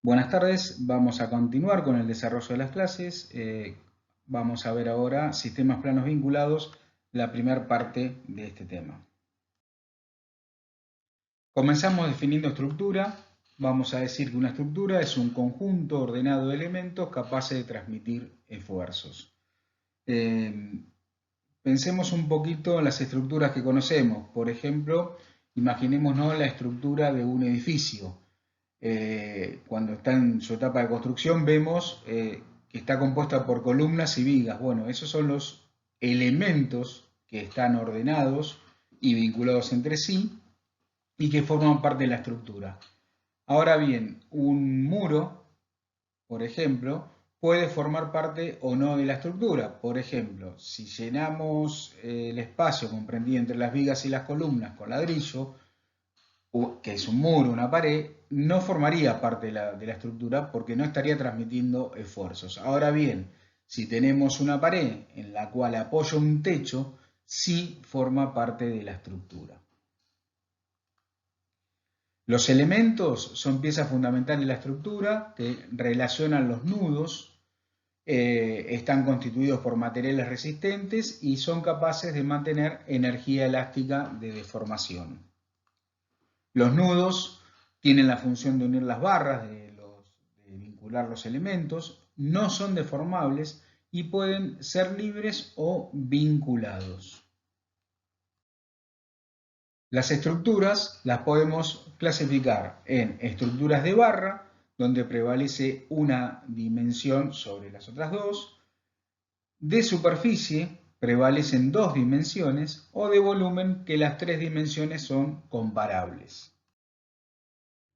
Buenas tardes, vamos a continuar con el desarrollo de las clases. Vamos a ver ahora sistemas planos vinculados, la primera parte de este tema. Comenzamos definiendo estructura. Vamos a decir que una estructura es un conjunto ordenado de elementos capaces de transmitir esfuerzos. Pensemos un poquito en las estructuras que conocemos. Por ejemplo, imaginémonos la estructura de un edificio. Cuando está en su etapa de construcción vemos que está compuesta por columnas y vigas. Bueno, esos son los elementos que están ordenados y vinculados entre sí y que forman parte de la estructura. Ahora bien, un muro, por ejemplo, puede formar parte o no de la estructura. Por ejemplo, si llenamos el espacio comprendido entre las vigas y las columnas con ladrillo, que es un muro, una pared, no formaría parte de la estructura porque no estaría transmitiendo esfuerzos. Ahora bien, si tenemos una pared en la cual apoya un techo, sí forma parte de la estructura. Los elementos son piezas fundamentales de la estructura que relacionan los nudos, están constituidos por materiales resistentes y son capaces de mantener energía elástica de deformación. Los nudos tienen la función de unir las barras, de vincular los elementos, no son deformables y pueden ser libres o vinculados. Las estructuras las podemos clasificar en estructuras de barra, donde prevalece una dimensión sobre las otras dos, de superficie, prevalecen dos dimensiones, o de volumen, que las tres dimensiones son comparables.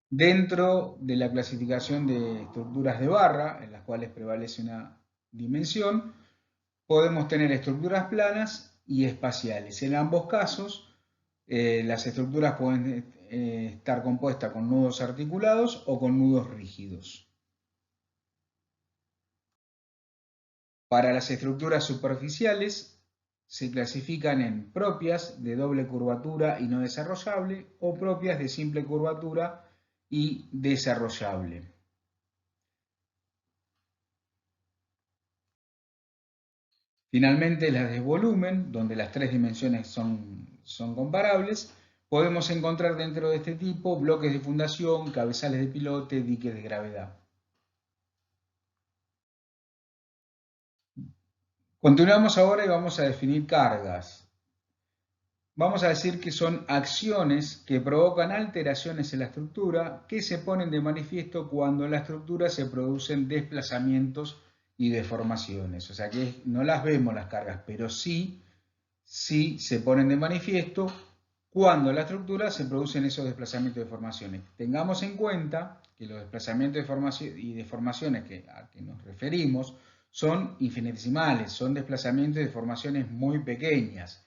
Dentro de la clasificación de estructuras de barra, en las cuales prevalece una dimensión, podemos tener estructuras planas y espaciales. En ambos casos, las estructuras pueden estar compuestas con nudos articulados o con nudos rígidos. Para las estructuras superficiales, se clasifican en propias de doble curvatura y no desarrollable o propias de simple curvatura y desarrollable. Finalmente, las de volumen, donde las tres dimensiones son comparables, podemos encontrar dentro de este tipo bloques de fundación, cabezales de pilote, diques de gravedad. Continuamos ahora y vamos a definir cargas. Vamos a decir que son acciones que provocan alteraciones en la estructura que se ponen de manifiesto cuando en la estructura se producen desplazamientos y deformaciones. O sea que no las vemos las cargas, pero sí se ponen de manifiesto cuando en la estructura se producen esos desplazamientos y deformaciones. Tengamos en cuenta que los desplazamientos y deformaciones a que nos referimos son infinitesimales, son desplazamientos y deformaciones muy pequeñas,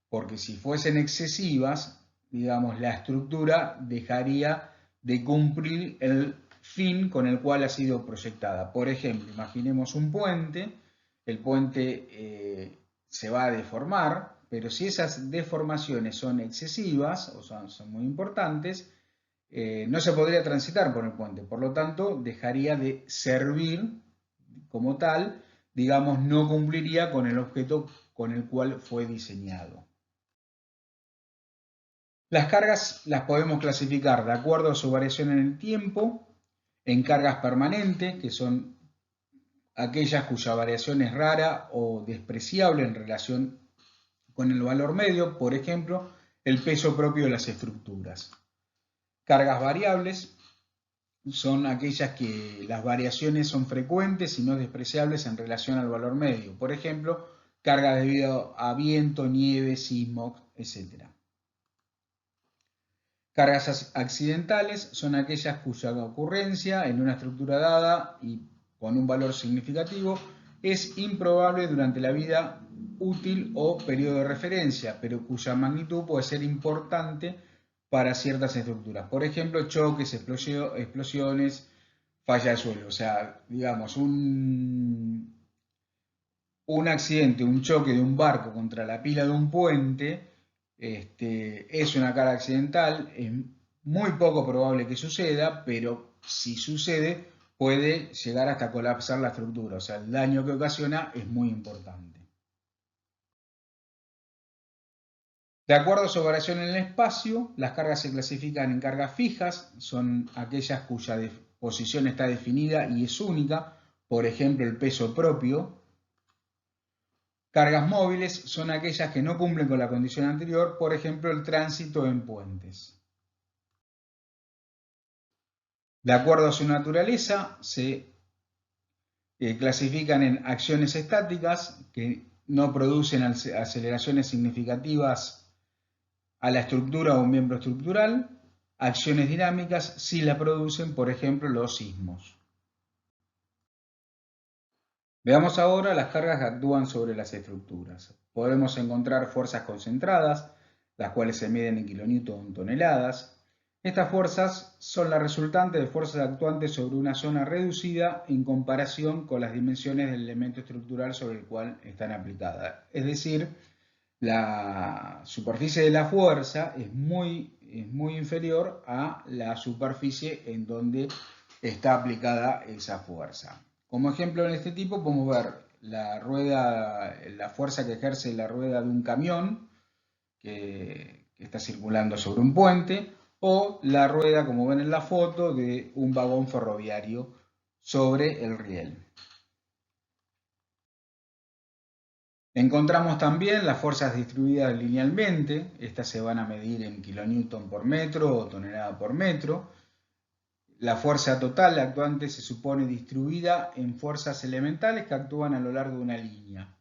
porque si fuesen excesivas, digamos, la estructura dejaría de cumplir el fin con el cual ha sido proyectada. Por ejemplo, imaginemos un puente, el puente se va a deformar, pero si esas deformaciones son excesivas o son muy importantes, no se podría transitar por el puente, por lo tanto dejaría de servir como tal, digamos, no cumpliría con el objeto con el cual fue diseñado. Las cargas las podemos clasificar de acuerdo a su variación en el tiempo, en cargas permanentes, que son aquellas cuya variación es rara o despreciable en relación con el valor medio, por ejemplo, el peso propio de las estructuras. Cargas variables son aquellas que las variaciones son frecuentes y no despreciables en relación al valor medio, por ejemplo, cargas debido a viento, nieve, sismos, etc. Cargas accidentales son aquellas cuya ocurrencia en una estructura dada y con un valor significativo es improbable durante la vida útil o periodo de referencia, pero cuya magnitud puede ser importante para ciertas estructuras. Por ejemplo, choques, explosiones, falla del suelo. O sea, digamos, un accidente, un choque de un barco contra la pila de un puente, es una carga accidental, es muy poco probable que suceda, pero si sucede, puede llegar hasta colapsar la estructura. O sea, el daño que ocasiona es muy importante. De acuerdo a su variación en el espacio, las cargas se clasifican en cargas fijas, son aquellas cuya posición está definida y es única, por ejemplo, el peso propio. Cargas móviles son aquellas que no cumplen con la condición anterior, por ejemplo, el tránsito en puentes. De acuerdo a su naturaleza, se clasifican en acciones estáticas, que no producen aceleraciones significativas a la estructura o un miembro estructural. Acciones dinámicas sí la producen, por ejemplo, los sismos. Veamos ahora las cargas que actúan sobre las estructuras. Podemos encontrar fuerzas concentradas, las cuales se miden en kilonewton toneladas. Estas fuerzas son la resultante de fuerzas actuantes sobre una zona reducida en comparación con las dimensiones del elemento estructural sobre el cual están aplicadas. Es decir, la superficie de la fuerza es muy inferior a la superficie en donde está aplicada esa fuerza. Como ejemplo en este tipo podemos ver la fuerza que ejerce la rueda de un camión que está circulando sobre un puente, o la rueda, como ven en la foto, de un vagón ferroviario sobre el riel. Encontramos también las fuerzas distribuidas linealmente. Estas se van a medir en kilonewton por metro o tonelada por metro. La fuerza total actuante se supone distribuida en fuerzas elementales que actúan a lo largo de una línea,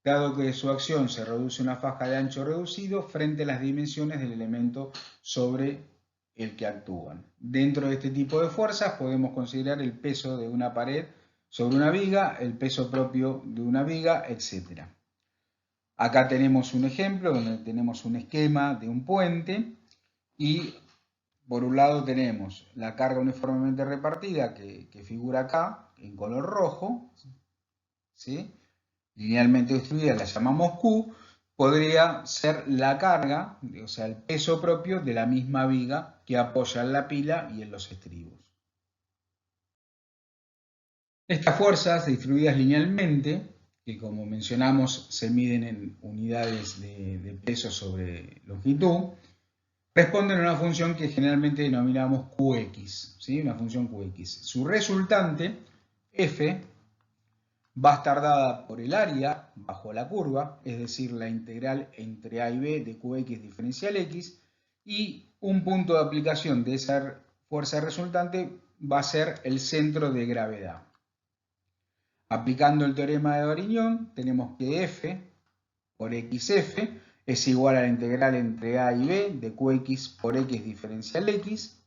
dado que su acción se reduce a una faja de ancho reducido frente a las dimensiones del elemento sobre el que actúan. Dentro de este tipo de fuerzas podemos considerar el peso de una pared sobre una viga, el peso propio de una viga, etc. Acá tenemos un ejemplo donde tenemos un esquema de un puente y por un lado tenemos la carga uniformemente repartida que figura acá en color rojo, ¿sí? Linealmente distribuida, la llamamos Q. Podría ser la carga, o sea, el peso propio de la misma viga que apoya en la pila y en los estribos. Estas fuerzas distribuidas linealmente, que como mencionamos se miden en unidades de peso sobre longitud, responden a una función que generalmente denominamos Qx, ¿sí? Una función Qx. Su resultante, f, va a estar dada por el área bajo la curva, es decir, la integral entre a y b de Qx diferencial x, y un punto de aplicación de esa fuerza resultante va a ser el centro de gravedad. Aplicando el teorema de Varignón, tenemos que f por xf es igual a la integral entre a y b de qx por x diferencial x.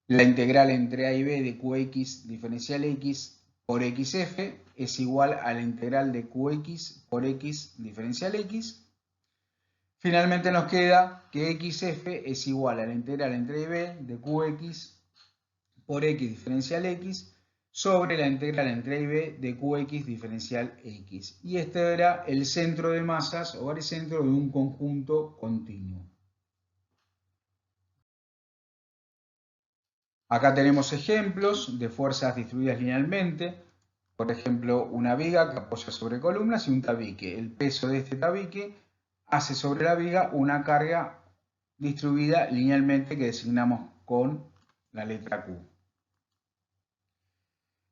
La integral entre a y b de qx diferencial x por xf es igual a la integral de qx por x diferencial x. Finalmente nos queda que xf es igual a la integral entre a y b de qx por x diferencial x sobre la integral entre a y b de qx diferencial x. Y este era el centro de masas o baricentro de un conjunto continuo. Acá tenemos ejemplos de fuerzas distribuidas linealmente. Por ejemplo, una viga que apoya sobre columnas y un tabique. El peso de este tabique hace sobre la viga una carga distribuida linealmente que designamos con la letra Q.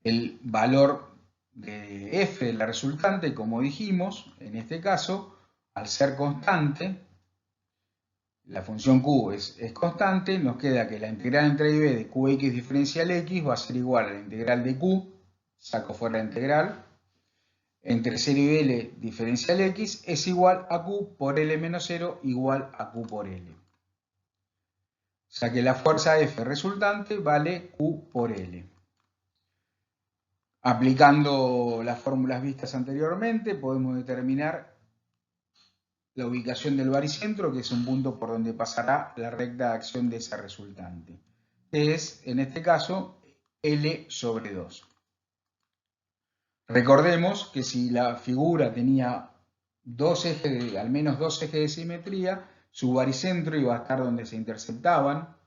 El valor de f de la resultante, como dijimos, en este caso, al ser constante, la función q es constante, nos queda que la integral entre a y b de qx diferencial x va a ser igual a la integral de q, saco fuera la integral, entre 0 y l diferencial x es igual a q por l menos 0 igual a q por l. O sea que la fuerza F resultante vale q por l. Aplicando las fórmulas vistas anteriormente, podemos determinar la ubicación del baricentro, que es un punto por donde pasará la recta de acción de esa resultante, que es, en este caso, L sobre 2. Recordemos que si la figura tenía al menos dos ejes de simetría, su baricentro iba a estar donde se interceptaban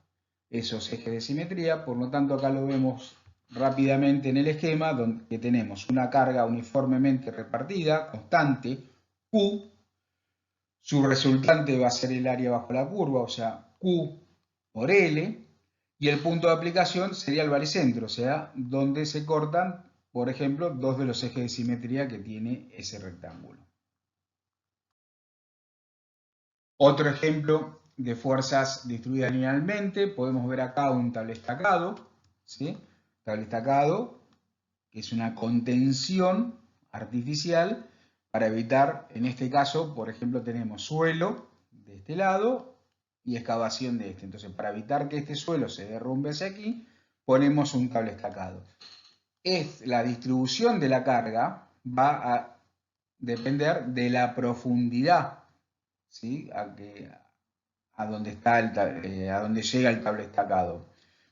esos ejes de simetría. Por lo tanto, acá lo vemos rápidamente en el esquema, donde tenemos una carga uniformemente repartida, constante, Q. Su resultante va a ser el área bajo la curva, o sea, Q por L. Y el punto de aplicación sería el baricentro, o sea, donde se cortan, por ejemplo, dos de los ejes de simetría que tiene ese rectángulo. Otro ejemplo de fuerzas distribuidas linealmente, podemos ver acá un tablestacado, ¿sí? Tablestacado, que es una contención artificial para evitar, en este caso, por ejemplo, tenemos suelo de este lado y excavación de este. Entonces, para evitar que este suelo se derrumbe hacia aquí, ponemos un tablestacado. La distribución de la carga va a depender de la profundidad, ¿sí? a donde a donde llega el tablestacado.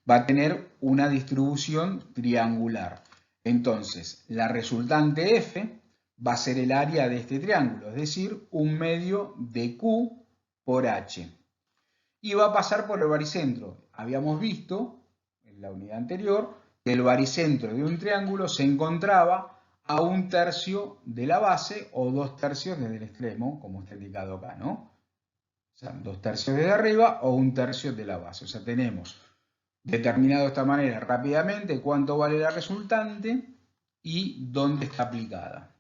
Va a tener una distribución triangular. Entonces, la resultante F va a ser el área de este triángulo, es decir, un medio de Q por H. Y va a pasar por el baricentro. Habíamos visto en la unidad anterior que el baricentro de un triángulo se encontraba a 1/3 de la base o 2/3 desde el extremo, como está indicado acá, ¿no? O sea, 2/3 desde arriba o 1/3 de la base. O sea, tenemos determinado de esta manera rápidamente cuánto vale la resultante y dónde está aplicada.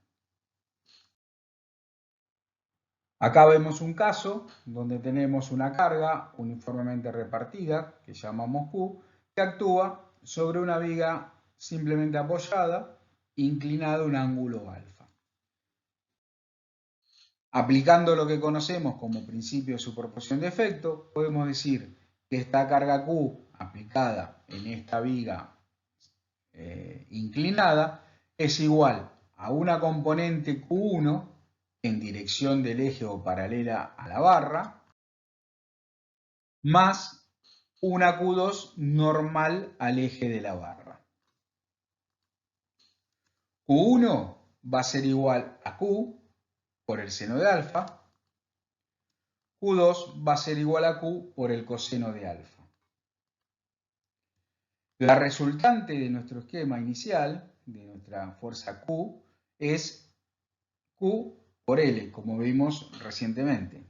Acá vemos un caso donde tenemos una carga uniformemente repartida, que llamamos Q, que actúa sobre una viga simplemente apoyada, inclinada a un ángulo alfa. Aplicando lo que conocemos como principio de superposición de efecto, podemos decir que esta carga Q aplicada en esta viga inclinada es igual a una componente Q1 en dirección del eje o paralela a la barra, más una Q2 normal al eje de la barra. Q1 va a ser igual a Q por el seno de alfa, Q2 va a ser igual a Q por el coseno de alfa. La resultante de nuestro esquema inicial, de nuestra fuerza Q, es Q por L, como vimos recientemente.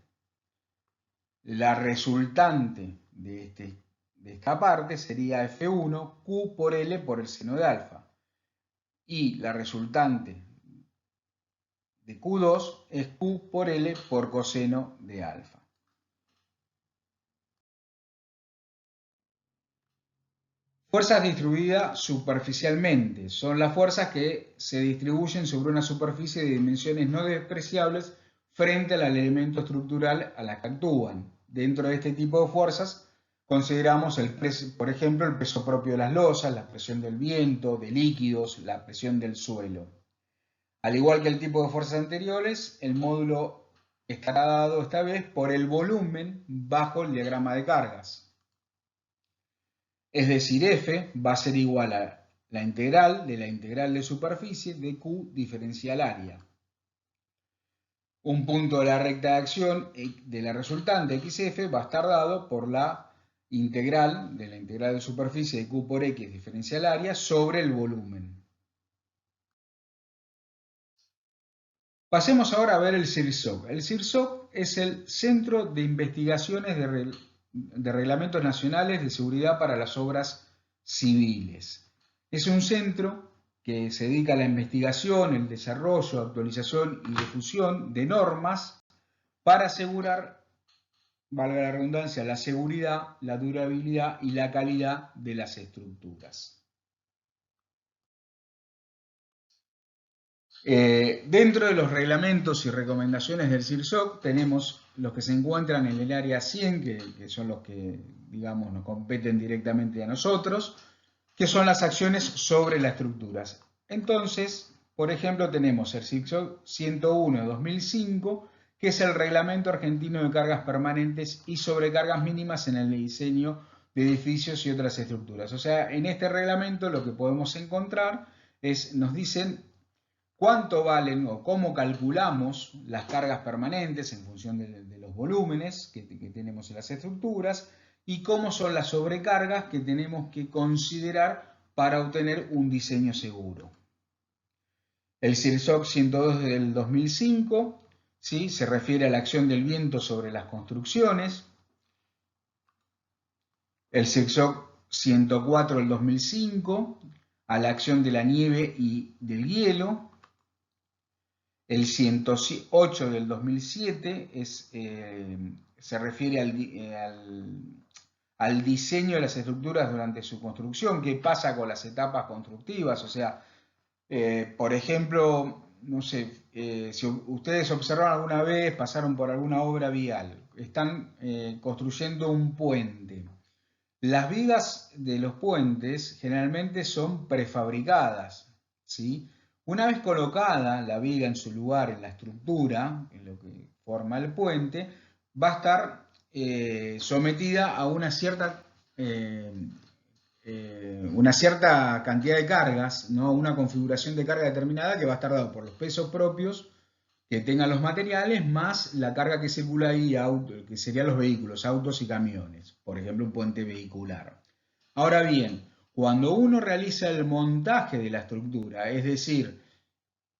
La resultante de esta parte sería F1, Q por L por el seno de alfa. Y la resultante de Q2 es Q por L por coseno de alfa. Fuerzas distribuidas superficialmente son las fuerzas que se distribuyen sobre una superficie de dimensiones no despreciables frente al elemento estructural a la que actúan. Dentro de este tipo de fuerzas consideramos, por ejemplo, el peso propio de las losas, la presión del viento, de líquidos, la presión del suelo. Al igual que el tipo de fuerzas anteriores, el módulo estará dado esta vez por el volumen bajo el diagrama de cargas. Es decir, F va a ser igual a la integral de superficie de Q diferencial área. Un punto de la recta de acción de la resultante XF va a estar dado por la integral de superficie de Q por X diferencial área sobre el volumen. Pasemos ahora a ver el CIRSOC. El CIRSOC es el Centro de Investigaciones de Reglamentos Nacionales de Seguridad para las Obras Civiles. Es un centro que se dedica a la investigación, el desarrollo, actualización y difusión de normas para asegurar, valga la redundancia, la seguridad, la durabilidad y la calidad de las estructuras. Dentro de los reglamentos y recomendaciones del CIRSOC tenemos los que se encuentran en el área 100, que son los que, digamos, nos competen directamente a nosotros, que son las acciones sobre las estructuras. Entonces, por ejemplo, tenemos el CIRSOC 101 de 2005, que es el Reglamento Argentino de Cargas Permanentes y Sobrecargas Mínimas en el diseño de edificios y otras estructuras. O sea, en este reglamento lo que podemos encontrar es, nos dicen cuánto valen o cómo calculamos las cargas permanentes en función de los volúmenes que tenemos en las estructuras, y cómo son las sobrecargas que tenemos que considerar para obtener un diseño seguro. El CIRSOC 102 del 2005, ¿sí?, se refiere a la acción del viento sobre las construcciones. El CIRSOC 104 del 2005, a la acción de la nieve y del hielo. El 108 del 2007 se refiere al diseño de las estructuras durante su construcción, qué pasa con las etapas constructivas, o sea, por ejemplo, no sé, si ustedes observaron alguna vez, pasaron por alguna obra vial, están construyendo un puente. Las vigas de los puentes generalmente son prefabricadas, ¿sí? Una vez colocada la viga en su lugar, en la estructura, en lo que forma el puente, va a estar sometida a una cierta cantidad de cargas, ¿no? Una configuración de carga determinada que va a estar dada por los pesos propios que tengan los materiales, más la carga que circula ahí, que serían los vehículos, autos y camiones, por ejemplo un puente vehicular. Ahora bien, cuando uno realiza el montaje de la estructura, es decir,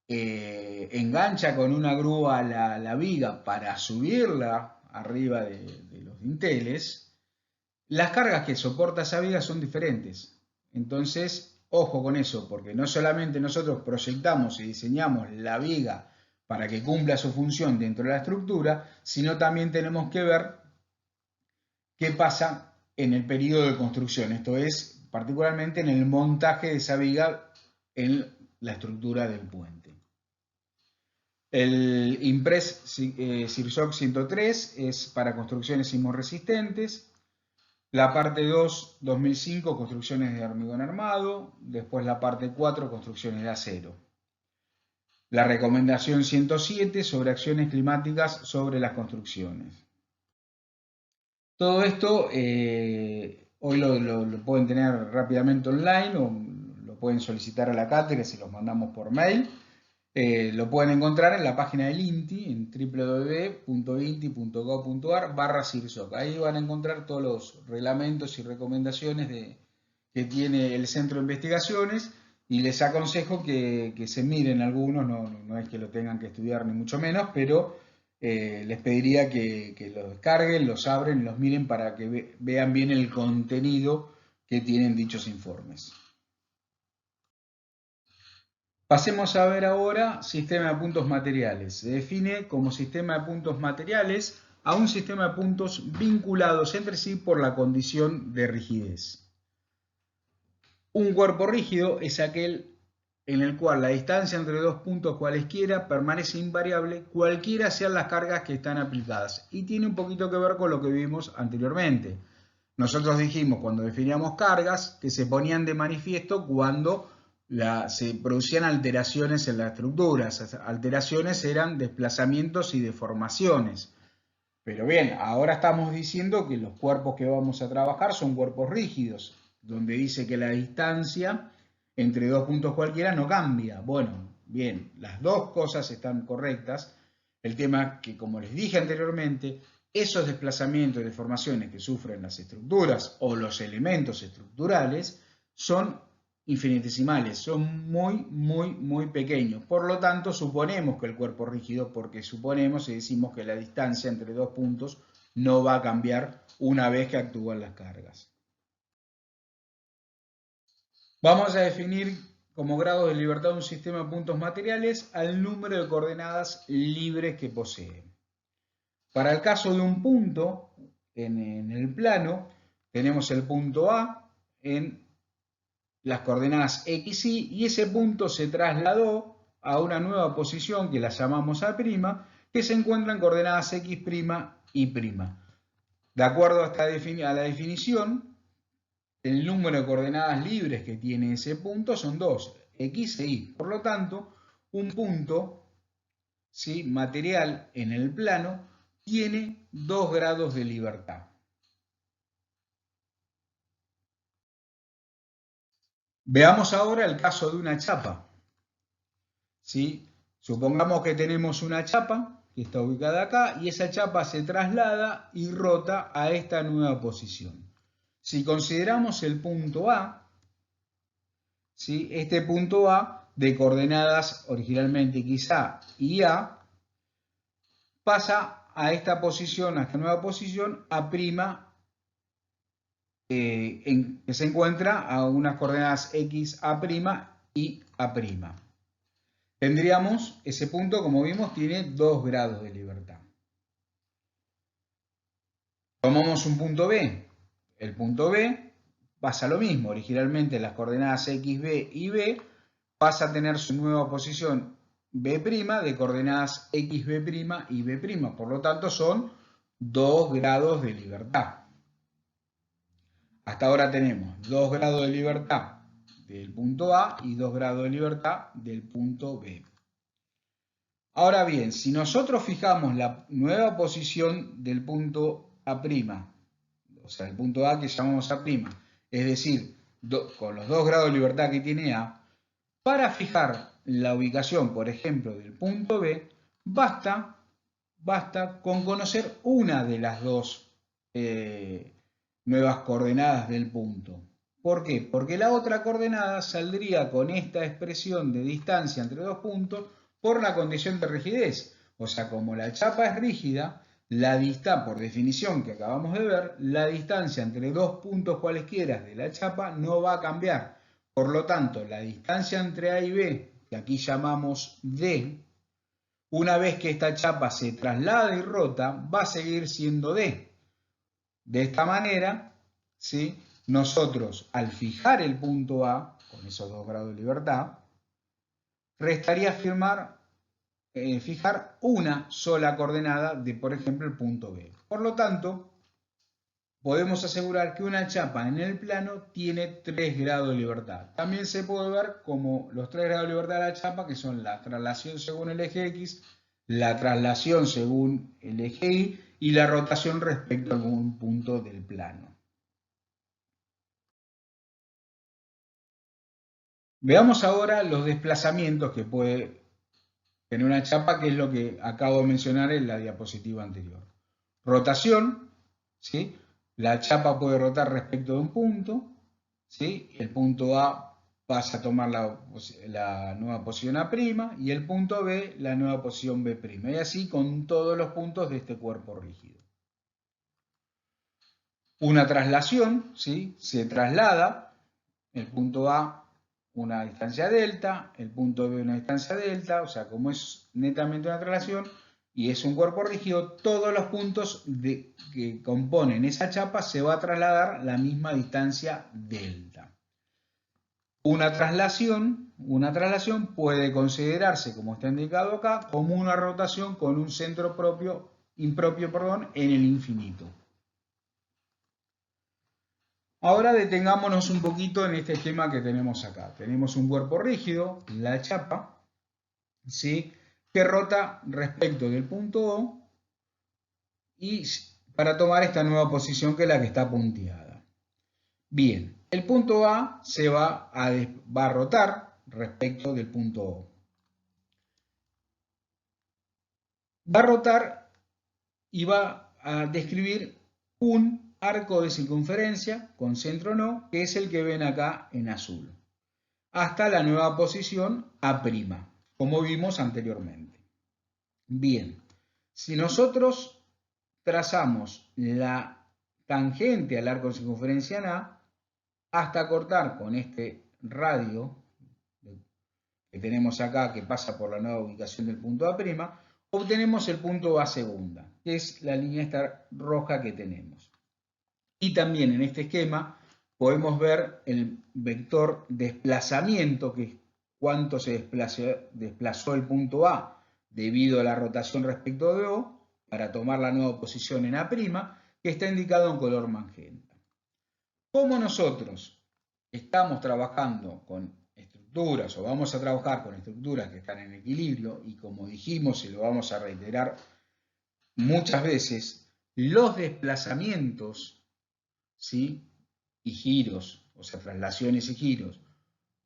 engancha con una grúa la viga para subirla arriba de los dinteles, las cargas que soporta esa viga son diferentes. Entonces, ojo con eso, porque no solamente nosotros proyectamos y diseñamos la viga para que cumpla su función dentro de la estructura, sino también tenemos que ver qué pasa en el periodo de construcción, esto es, particularmente en el montaje de esa viga en la estructura del puente. El Impress CIRSOC 103 es para construcciones sismorresistentes. La parte 2, 2005, construcciones de hormigón armado. Después la parte 4, construcciones de acero. La recomendación 107 sobre acciones climáticas sobre las construcciones. Todo esto hoy lo pueden tener rápidamente online o lo pueden solicitar a la cátedra si los mandamos por mail. Lo pueden encontrar en la página del INTI en www.inti.gov.ar/CIRSOC. Ahí van a encontrar todos los reglamentos y recomendaciones que tiene el Centro de Investigaciones y les aconsejo que se miren algunos, no es que lo tengan que estudiar ni mucho menos, pero les pediría que los descarguen, los abren, los miren para que vean bien el contenido que tienen dichos informes. Pasemos a ver ahora sistema de puntos materiales. Se define como sistema de puntos materiales a un sistema de puntos vinculados entre sí por la condición de rigidez. Un cuerpo rígido es aquel en el cual la distancia entre dos puntos cualesquiera permanece invariable cualquiera sean las cargas que están aplicadas. Y tiene un poquito que ver con lo que vimos anteriormente. Nosotros dijimos cuando definíamos cargas que se ponían de manifiesto cuando se producían alteraciones en la estructura. Esas alteraciones eran desplazamientos y deformaciones. Pero bien, ahora estamos diciendo que los cuerpos que vamos a trabajar son cuerpos rígidos, donde dice que la distancia entre dos puntos cualquiera no cambia. Bueno, bien, las dos cosas están correctas. El tema es que, como les dije anteriormente, esos desplazamientos y deformaciones que sufren las estructuras o los elementos estructurales son infinitesimales, son muy pequeños. Por lo tanto, suponemos que el cuerpo es rígido porque suponemos y decimos que la distancia entre dos puntos no va a cambiar una vez que actúan las cargas. Vamos a definir como grado de libertad de un sistema de puntos materiales al número de coordenadas libres que posee. Para el caso de un punto en el plano, tenemos el punto A en las coordenadas X, Y, y ese punto se trasladó a una nueva posición que la llamamos A', que se encuentra en coordenadas X', Y'. De acuerdo a la definición, el número de coordenadas libres que tiene ese punto son 2, X e Y. Por lo tanto, un punto, ¿sí?, material en el plano tiene 2 grados de libertad. Veamos ahora el caso de una chapa. ¿Sí? Supongamos que tenemos una chapa que está ubicada acá, y esa chapa se traslada y rota a esta nueva posición. Si consideramos el punto A, ¿sí? Este punto A de coordenadas originalmente quizá y A, pasa a esta posición, a esta nueva posición, A', que se encuentra a unas coordenadas X, A' y A'. Tendríamos, ese punto, como vimos, tiene 2 grados de libertad. Tomamos un punto B. El punto B pasa lo mismo. Originalmente las coordenadas X, B y B pasa a tener su nueva posición B' de coordenadas X, B' y B'. Por lo tanto, son 2 grados de libertad. Hasta ahora tenemos 2 grados de libertad del punto A y 2 grados de libertad del punto B. Ahora bien, si nosotros fijamos la nueva posición del punto A', o sea, el punto A que llamamos A', es decir, con los 2 grados de libertad que tiene A, para fijar la ubicación, por ejemplo, del punto B, basta con conocer una de las dos nuevas coordenadas del punto. ¿Por qué? Porque la otra coordenada saldría con esta expresión de distancia entre dos puntos por la condición de rigidez. O sea, como la chapa es rígida, por definición que acabamos de ver, la distancia entre dos puntos cualesquiera de la chapa no va a cambiar. Por lo tanto, la distancia entre A y B, que aquí llamamos D, una vez que esta chapa se traslada y rota, va a seguir siendo D. De esta manera, ¿sí? Nosotros, al fijar el punto A, con esos 2 grados de libertad, restaría fijar una sola coordenada de, por ejemplo, el punto B. Por lo tanto, podemos asegurar que una chapa en el plano tiene 3 grados de libertad. También se puede ver como los 3 grados de libertad de la chapa, que son la traslación según el eje X, la traslación según el eje Y y la rotación respecto a algún punto del plano. Veamos ahora los desplazamientos que puede tener una chapa, que es lo que acabo de mencionar en la diapositiva anterior. Rotación, ¿sí? La chapa puede rotar respecto de un punto, ¿sí? El punto A pasa a tomar la nueva posición A' y el punto B la nueva posición B'. Y así con todos los puntos de este cuerpo rígido. Una traslación, ¿sí? Se traslada el punto A una distancia delta, el punto B una distancia delta, o sea, como es netamente una traslación y es un cuerpo rígido, todos los puntos que componen esa chapa se va a trasladar la misma distancia delta. Una traslación puede considerarse, como está indicado acá, como una rotación con un centro impropio en el infinito. Ahora detengámonos un poquito en este esquema que tenemos acá. Tenemos un cuerpo rígido, la chapa, ¿sí? Que rota respecto del punto O y para tomar esta nueva posición que es la que está punteada. Bien, el punto A se va a rotar respecto del punto O. Va a rotar y va a describir un arco de circunferencia con centro no, que es el que ven acá en azul, hasta la nueva posición A', como vimos anteriormente. Bien, si nosotros trazamos la tangente al arco de circunferencia en A, hasta cortar con este radio que tenemos acá, que pasa por la nueva ubicación del punto A', obtenemos el punto A segunda, que es la línea esta roja que tenemos. Y también en este esquema podemos ver el vector desplazamiento, que es cuánto se desplazó el punto A debido a la rotación respecto de O, para tomar la nueva posición en A', que está indicado en color magenta. Como nosotros estamos trabajando con estructuras, o vamos a trabajar con estructuras que están en equilibrio, y como dijimos y lo vamos a reiterar muchas veces, los desplazamientos, ¿sí? Y giros, o sea, traslaciones y giros,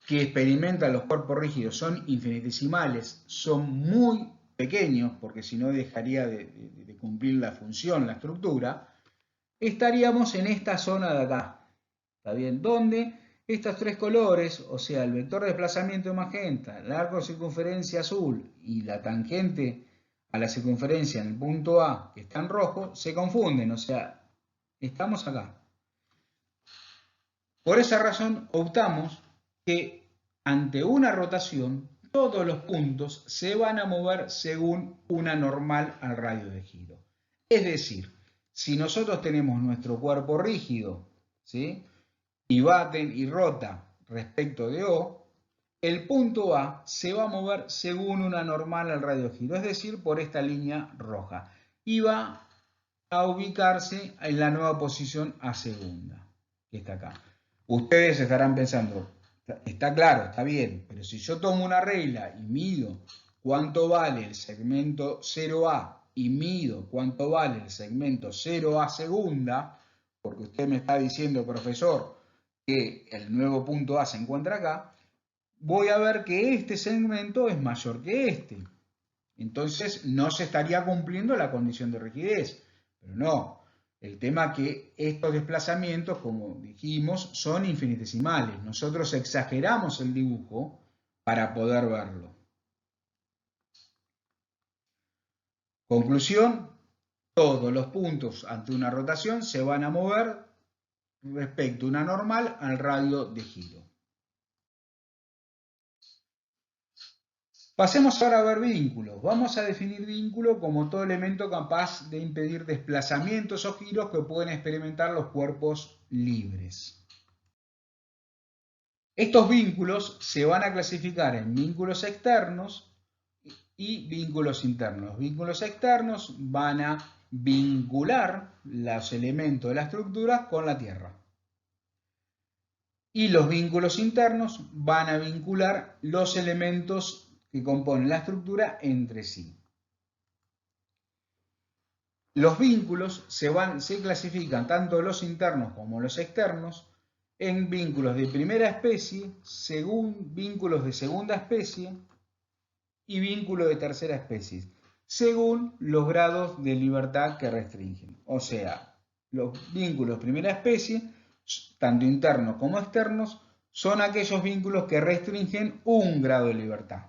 que experimentan los cuerpos rígidos son infinitesimales, son muy pequeños, porque si no dejaría de cumplir la función, la estructura, estaríamos en esta zona de acá, ¿está bien? Donde estos tres colores, o sea, el vector de desplazamiento de magenta, el arco de circunferencia azul y la tangente a la circunferencia en el punto A, que está en rojo, se confunden, o sea, estamos acá. Por esa razón optamos que ante una rotación todos los puntos se van a mover según una normal al radio de giro. Es decir, si nosotros tenemos nuestro cuerpo rígido, ¿sí?, y baten y rota respecto de O, el punto A se va a mover según una normal al radio de giro, es decir, por esta línea roja, y va a ubicarse en la nueva posición A segunda, que está acá. Ustedes estarán pensando, está claro, está bien, pero si yo tomo una regla y mido cuánto vale el segmento 0A y mido cuánto vale el segmento 0A segunda, porque usted me está diciendo, profesor, que el nuevo punto A se encuentra acá, voy a ver que este segmento es mayor que este. Entonces no se estaría cumpliendo la condición de rigidez, pero no. El tema es que estos desplazamientos, como dijimos, son infinitesimales. Nosotros exageramos el dibujo para poder verlo. Conclusión, todos los puntos ante una rotación se van a mover respecto a una normal al radio de giro. Pasemos ahora a ver vínculos. Vamos a definir vínculo como todo elemento capaz de impedir desplazamientos o giros que pueden experimentar los cuerpos libres. Estos vínculos se van a clasificar en vínculos externos y vínculos internos. Los vínculos externos van a vincular los elementos de la estructura con la tierra. Y los vínculos internos van a vincular los elementos que componen la estructura entre sí. Los vínculos se clasifican tanto los internos como los externos en vínculos de primera especie, vínculos de segunda especie y vínculos de tercera especie, según los grados de libertad que restringen. O sea, los vínculos de primera especie, tanto internos como externos, son aquellos vínculos que restringen un grado de libertad.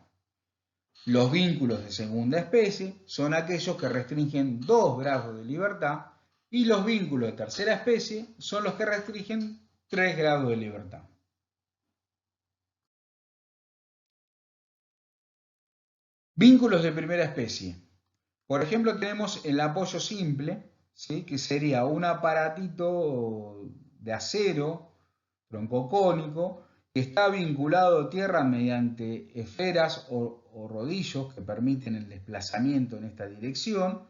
Los vínculos de segunda especie son aquellos que restringen 2 grados de libertad y los vínculos de tercera especie son los que restringen 3 grados de libertad. Vínculos de primera especie. Por ejemplo, tenemos el apoyo simple, ¿sí?, que sería un aparatito de acero, tronco cónico, que está vinculado a tierra mediante esferas o rodillos que permiten el desplazamiento en esta dirección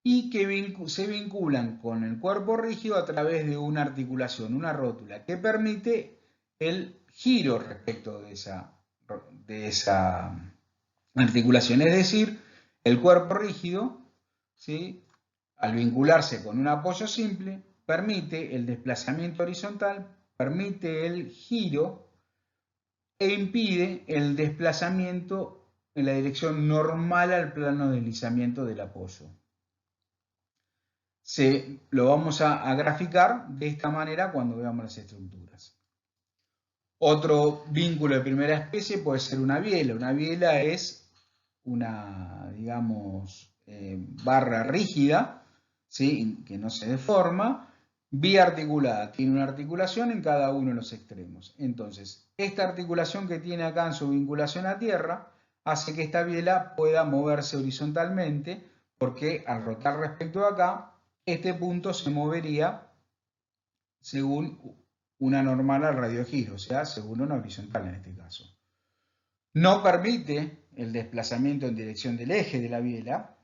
y que se vinculan con el cuerpo rígido a través de una articulación, una rótula, que permite el giro respecto de esa articulación. Es decir, el cuerpo rígido, ¿sí?, al vincularse con un apoyo simple, permite el desplazamiento horizontal, permite el giro e impide el desplazamiento en la dirección normal al plano de deslizamiento del apoyo. Lo vamos a graficar de esta manera cuando veamos las estructuras. Otro vínculo de primera especie puede ser una biela. Una biela es una, digamos, barra rígida, ¿sí?, que no se deforma, biarticulada, tiene una articulación en cada uno de los extremos. Entonces, esta articulación que tiene acá en su vinculación a tierra hace que esta biela pueda moverse horizontalmente, porque al rotar respecto a acá, este punto se movería según una normal al radio de giro, o sea, según una horizontal en este caso. No permite el desplazamiento en dirección del eje de la biela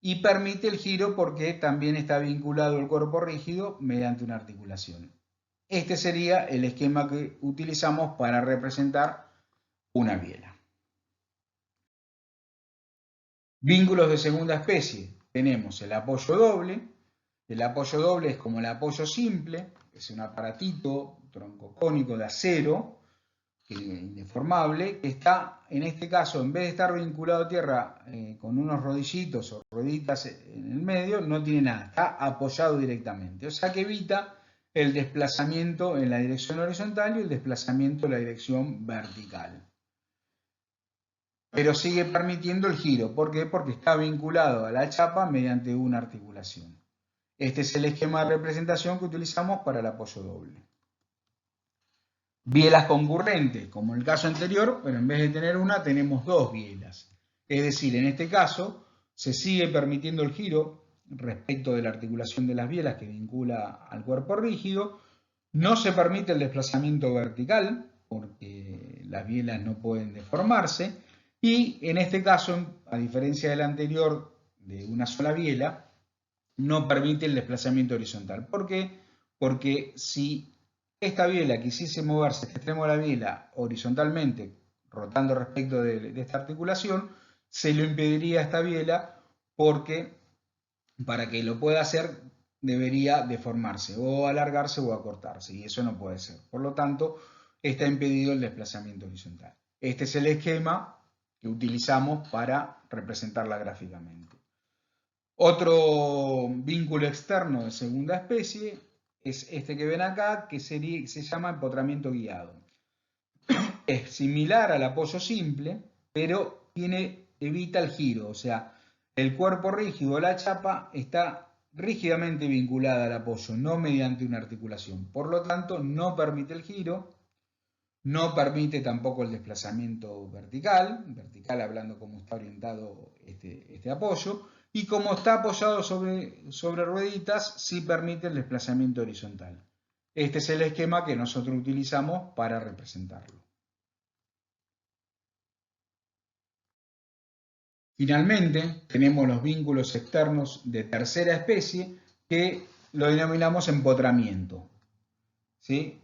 y permite el giro porque también está vinculado el cuerpo rígido mediante una articulación. Este sería el esquema que utilizamos para representar una biela. Vínculos de segunda especie. Tenemos el apoyo doble. El apoyo doble es como el apoyo simple, es un aparatito troncocónico de acero deformable, que está, en este caso, en vez de estar vinculado a tierra con unos rodillitos o rueditas en el medio, no tiene nada, está apoyado directamente. O sea que evita el desplazamiento en la dirección horizontal y el desplazamiento en la dirección vertical. Pero sigue permitiendo el giro. ¿Por qué? Porque está vinculado a la chapa mediante una articulación. Este es el esquema de representación que utilizamos para el apoyo doble. Bielas concurrentes, como en el caso anterior, pero en vez de tener una, tenemos dos bielas. Es decir, en este caso, se sigue permitiendo el giro respecto de la articulación de las bielas que vincula al cuerpo rígido. No se permite el desplazamiento vertical, porque las bielas no pueden deformarse. Y en este caso, a diferencia del anterior, de una sola biela, no permite el desplazamiento horizontal. ¿Por qué? Porque si esta biela quisiese moverse, este extremo de la biela, horizontalmente, rotando respecto de esta articulación, se lo impediría a esta biela porque para que lo pueda hacer debería deformarse, o alargarse o acortarse, y eso no puede ser. Por lo tanto, está impedido el desplazamiento horizontal. Este es el esquema que utilizamos para representarla gráficamente. Otro vínculo externo de segunda especie es este que ven acá, que se llama empotramiento guiado. Es similar al apoyo simple, pero evita el giro, o sea, el cuerpo rígido, la chapa, está rígidamente vinculada al apoyo, no mediante una articulación. Por lo tanto, no permite el giro, no permite tampoco el desplazamiento vertical hablando cómo está orientado este apoyo, y como está apoyado sobre rueditas, sí permite el desplazamiento horizontal. Este es el esquema que nosotros utilizamos para representarlo. Finalmente, tenemos los vínculos externos de tercera especie que lo denominamos empotramiento. ¿Sí?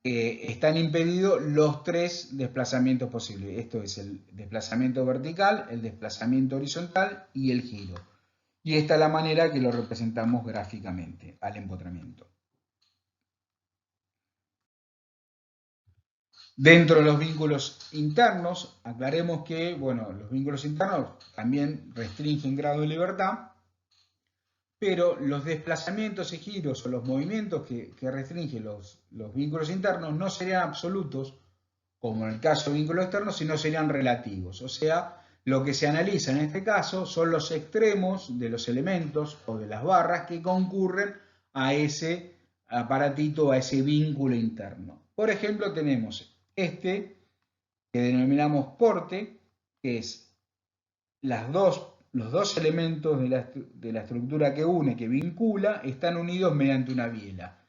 Están impedidos los tres desplazamientos posibles. Esto es el desplazamiento vertical, el desplazamiento horizontal y el giro. Y esta es la manera que lo representamos gráficamente al empotramiento. Dentro de los vínculos internos, aclaremos que, bueno, los vínculos internos también restringen grado de libertad, pero los desplazamientos y giros o los movimientos que restringen los vínculos internos no serían absolutos, como en el caso de vínculos externos, sino serían relativos. O sea, lo que se analiza en este caso son los extremos de los elementos o de las barras que concurren a ese aparatito, a ese vínculo interno. Por ejemplo, tenemos este que denominamos corte, que es los dos elementos de la estructura que une, que vincula, están unidos mediante una biela.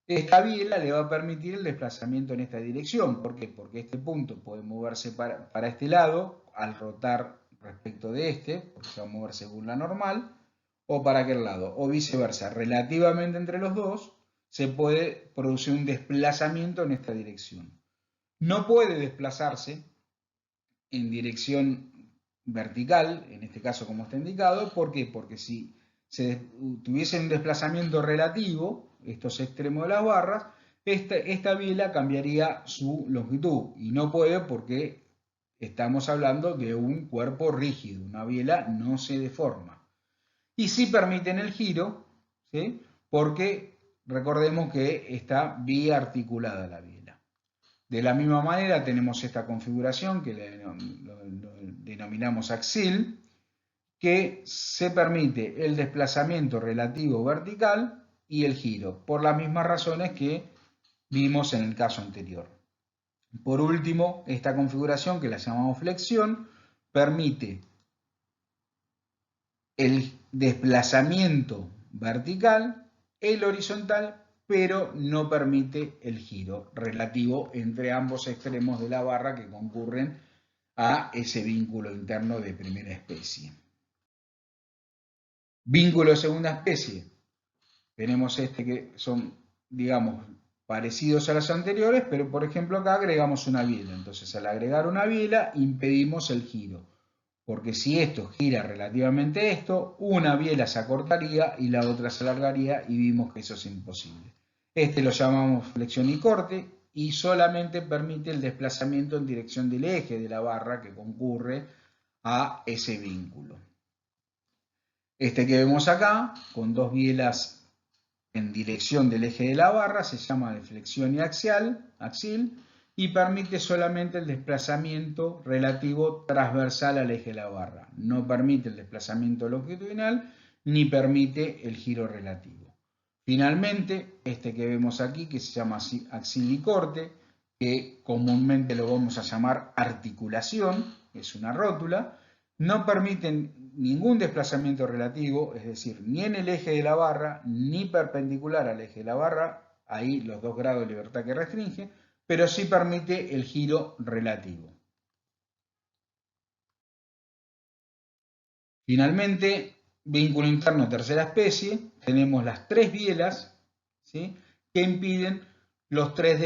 Esta biela le va a permitir el desplazamiento en esta dirección. ¿Por qué? Porque este punto puede moverse para este lado al rotar respecto de este, porque se va a mover según la normal, o para aquel lado, o viceversa. Relativamente entre los dos se puede producir un desplazamiento en esta dirección. No puede desplazarse en dirección vertical, en este caso como está indicado. ¿Por qué? Porque si se tuviese un desplazamiento relativo, estos extremos de las barras, esta biela cambiaría su longitud, y no puede porque estamos hablando de un cuerpo rígido, una biela no se deforma. Y sí permiten el giro, ¿sí? Porque recordemos que está biarticulada la biela. De la misma manera tenemos esta configuración que lo denominamos axil, que se permite el desplazamiento relativo vertical y el giro, por las mismas razones que vimos en el caso anterior. Por último, esta configuración, que la llamamos flexión, permite el desplazamiento vertical, el horizontal, pero no permite el giro relativo entre ambos extremos de la barra que concurren a ese vínculo interno de primera especie. Vínculo de segunda especie. Tenemos este que son, digamos, parecidos a los anteriores, pero por ejemplo acá agregamos una biela. Entonces, al agregar una biela impedimos el giro, porque si esto gira relativamente esto, una biela se acortaría y la otra se alargaría, y vimos que eso es imposible. Este lo llamamos flexión y corte, y solamente permite el desplazamiento en dirección del eje de la barra que concurre a ese vínculo. Este que vemos acá, con dos bielas en dirección del eje de la barra, se llama deflexión y axil, y permite solamente el desplazamiento relativo transversal al eje de la barra. No permite el desplazamiento longitudinal ni permite el giro relativo. Finalmente, este que vemos aquí, que se llama axil y corte, que comúnmente lo vamos a llamar articulación, es una rótula, no permiten ningún desplazamiento relativo, es decir, ni en el eje de la barra, ni perpendicular al eje de la barra, ahí los 2 grados de libertad que restringe, pero sí permite el giro relativo. Finalmente, vínculo interno tercera especie, tenemos las 3 bielas, ¿sí?, que impiden los tres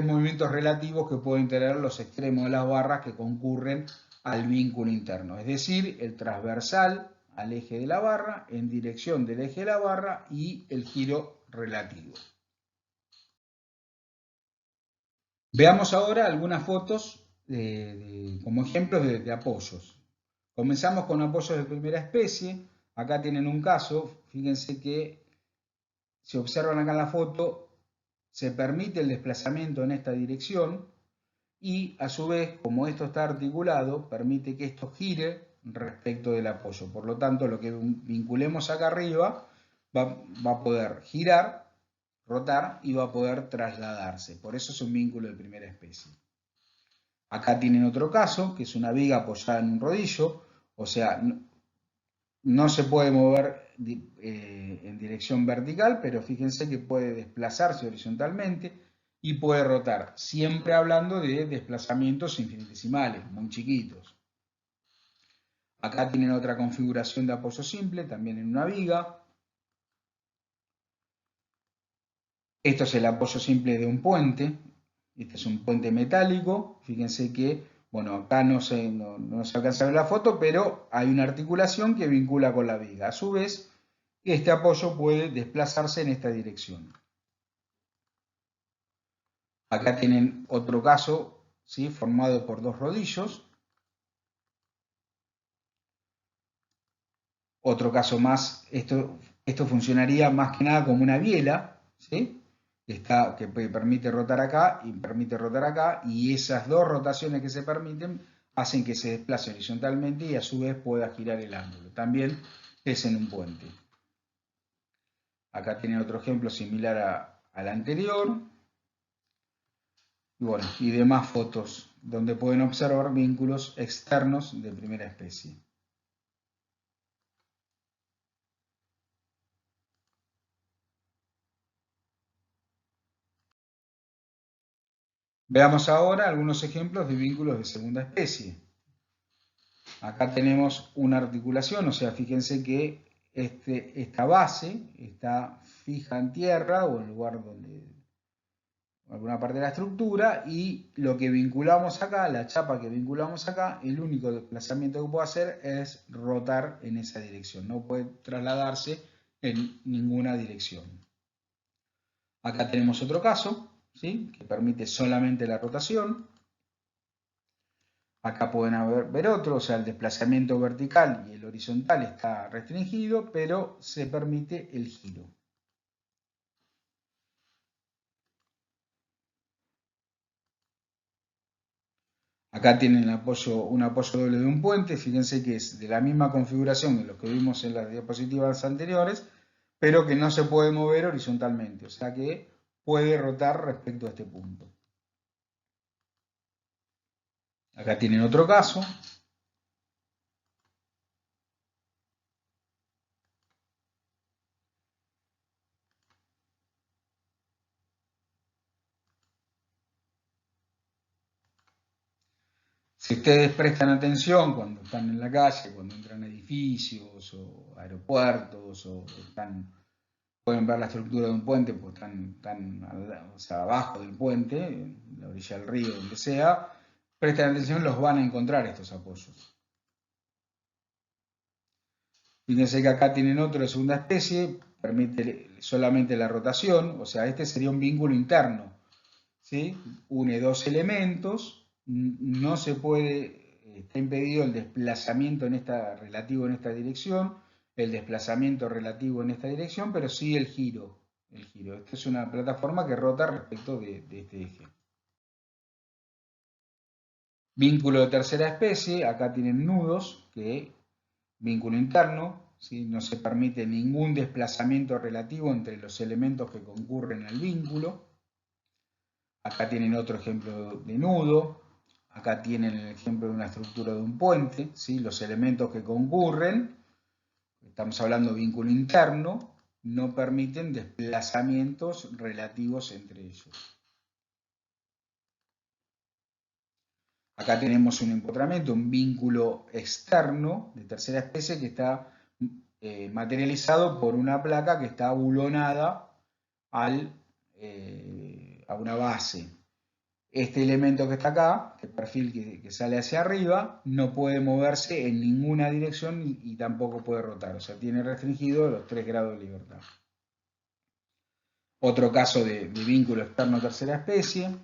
movimientos relativos que pueden tener los extremos de las barras que concurren al vínculo interno, es decir, el transversal al eje de la barra, en dirección del eje de la barra y el giro relativo. Veamos ahora algunas fotos como ejemplos de apoyos. Comenzamos con apoyos de primera especie. Acá tienen un caso, fíjense que si observan acá en la foto, se permite el desplazamiento en esta dirección y a su vez, como esto está articulado, permite que esto gire respecto del apoyo. Por lo tanto, lo que vinculemos acá arriba va a poder girar, rotar y va a poder trasladarse. Por eso es un vínculo de primera especie. Acá tienen otro caso, que es una viga apoyada en un rodillo, o sea, no se puede mover en dirección vertical, pero fíjense que puede desplazarse horizontalmente y puede rotar, siempre hablando de desplazamientos infinitesimales, muy chiquitos. Acá tienen otra configuración de apoyo simple, también en una viga. Esto es el apoyo simple de un puente. Este es un puente metálico. Fíjense que, bueno, acá no se alcanza a ver la foto, pero hay una articulación que vincula con la viga. A su vez, este apoyo puede desplazarse en esta dirección. Acá tienen otro caso, ¿sí?, formado por 2 rodillos. Otro caso más, esto funcionaría más que nada como una biela, ¿sí?, que permite rotar acá y permite rotar acá, y esas 2 rotaciones que se permiten hacen que se desplace horizontalmente y a su vez pueda girar el ángulo. También es en un puente. Acá tienen otro ejemplo similar al anterior. Y bueno, y demás fotos donde pueden observar vínculos externos de primera especie. Veamos ahora algunos ejemplos de vínculos de segunda especie. Acá tenemos una articulación, o sea, fíjense que esta base está fija en tierra o en lugar donde alguna parte de la estructura, y lo que vinculamos acá, la chapa que vinculamos acá, el único desplazamiento que puede hacer es rotar en esa dirección, no puede trasladarse en ninguna dirección. Acá tenemos otro caso, ¿sí?, que permite solamente la rotación. Acá pueden ver otro, o sea, el desplazamiento vertical y el horizontal está restringido, pero se permite el giro. Acá tienen un apoyo doble de un puente, fíjense que es de la misma configuración que lo que vimos en las diapositivas anteriores, pero que no se puede mover horizontalmente, o sea que puede rotar respecto a este punto. Acá tienen otro caso. Si ustedes prestan atención cuando están en la calle, cuando entran a edificios o aeropuertos pueden ver la estructura de un puente, pues están o sea, abajo del puente, en la orilla del río, donde sea, presten atención, los van a encontrar estos apoyos. Fíjense que acá tienen otro de segunda especie, permite solamente la rotación, o sea, este sería un vínculo interno. ¿sí? Une dos elementos, no se puede, está impedido el desplazamiento relativo en esta dirección, el desplazamiento relativo en esta dirección, pero sí el giro. Esta es una plataforma que rota respecto de este eje. Vínculo de tercera especie, acá tienen nudos, vínculo interno, ¿sí? No se permite ningún desplazamiento relativo entre los elementos que concurren al vínculo. Acá tienen otro ejemplo de nudo, acá tienen el ejemplo de una estructura de un puente, ¿sí? Los elementos que concurren, estamos hablando de vínculo interno, no permiten desplazamientos relativos entre ellos. Acá tenemos un empotramiento, un vínculo externo de tercera especie que está materializado por una placa que está bulonada a una base. Este elemento que está acá, el perfil que sale hacia arriba, no puede moverse en ninguna dirección y tampoco puede rotar, o sea, tiene restringido los 3 grados de libertad. Otro caso de vínculo externo tercera especie.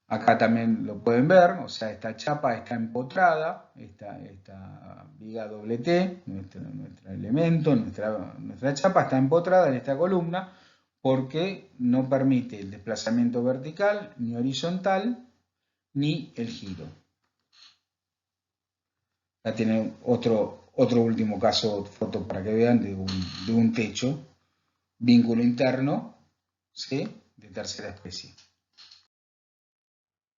Acá también lo pueden ver, o sea, esta chapa está empotrada, esta viga doble T, nuestro elemento, nuestra chapa está empotrada en esta columna porque no permite el desplazamiento vertical, ni horizontal, ni el giro. Acá tienen otro último caso, foto para que vean, de un techo, vínculo interno, ¿sí? De tercera especie.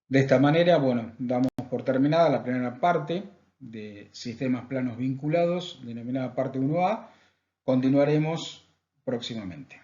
De esta manera, bueno, damos por terminada la primera parte de sistemas planos vinculados, denominada parte 1A. Continuaremos próximamente.